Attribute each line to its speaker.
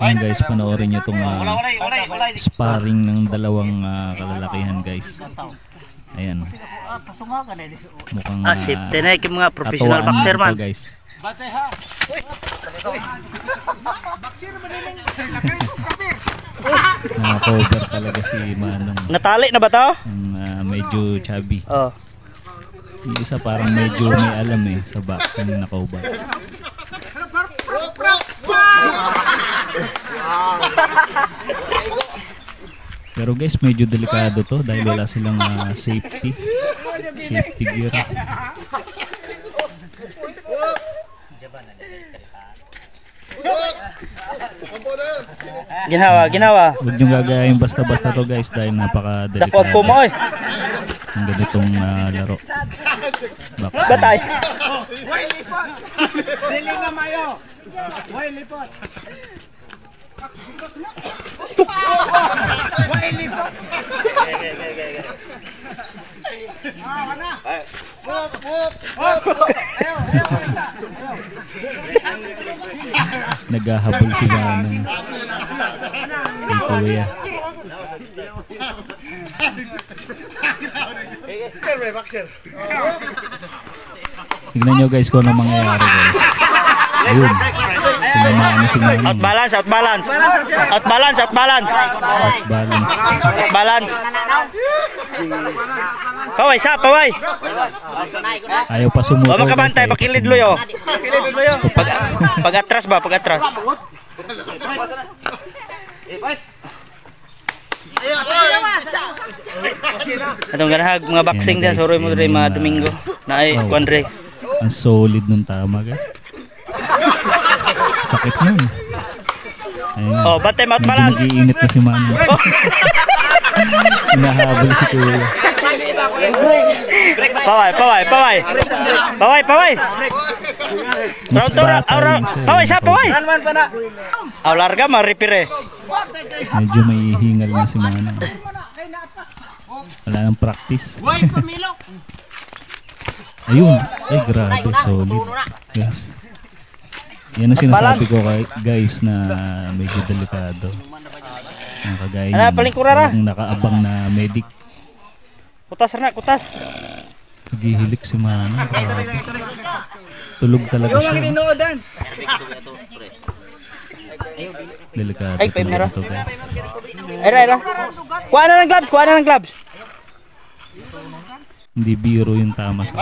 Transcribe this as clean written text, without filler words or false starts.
Speaker 1: Ayan guys, panoorin nyo itong sparring ng dalawang kalalakihan guys. Ayan. Mukhang
Speaker 2: safety na yung mga professional boxer man
Speaker 1: guys. Naka-cover talaga si Manong.
Speaker 2: Natali na ba to?
Speaker 1: Medyo chubby.
Speaker 2: Oh.
Speaker 1: Yung isa parang medyo may alam sa boxing na cover. Pero guys, medyo delikado to dahil wala silang safety gear.
Speaker 2: Ginawa.
Speaker 1: Huwag nyo gagayain basta-basta to guys dahil napaka-delikado.
Speaker 2: Dapat ko mo
Speaker 1: ang ganitong laro. Boxing.
Speaker 2: Batay.
Speaker 3: Way lipot. Dili na mayo. Way lipot. Way lipot. Wala. Wop wop.
Speaker 1: Naghahabol si Manong. Kay Kuya. Tignan nyo guys kung ano mangyayari guys. Ayun. Tinamaan na si Manong.
Speaker 2: Outbalance. Paway.
Speaker 1: Ayaw pa sumuko.
Speaker 2: O makabantay, pakilid loyo. Pag-atras ba? Pag-atras. Atong ganahag mga boxing dia soroy mo diri mga Domingo na ay Kuandre.
Speaker 1: Ang solid nung tama guys. Sakit nun. Ayun.
Speaker 2: Oh, batay mat balance.
Speaker 1: Nag-iinit na si Manong. Hinahabol si Kuya.
Speaker 2: Paway.
Speaker 1: Mas bata
Speaker 2: Paway siya. Aw larga maripire.
Speaker 1: Medyo may hingal na si Manong. Wala nang practice. Ayun. Ay grabe, solid. Yes. Yan ang sinasabi ko guys na medyo delikado. Kagaya ng nakaabang na medic.
Speaker 2: Kutas.
Speaker 1: Nagihilik si Manong. Tulog talaga siya. Delikado talaga ito guys.
Speaker 2: Era. Kuha na ng gloves.
Speaker 1: Hindi biro yung tama sa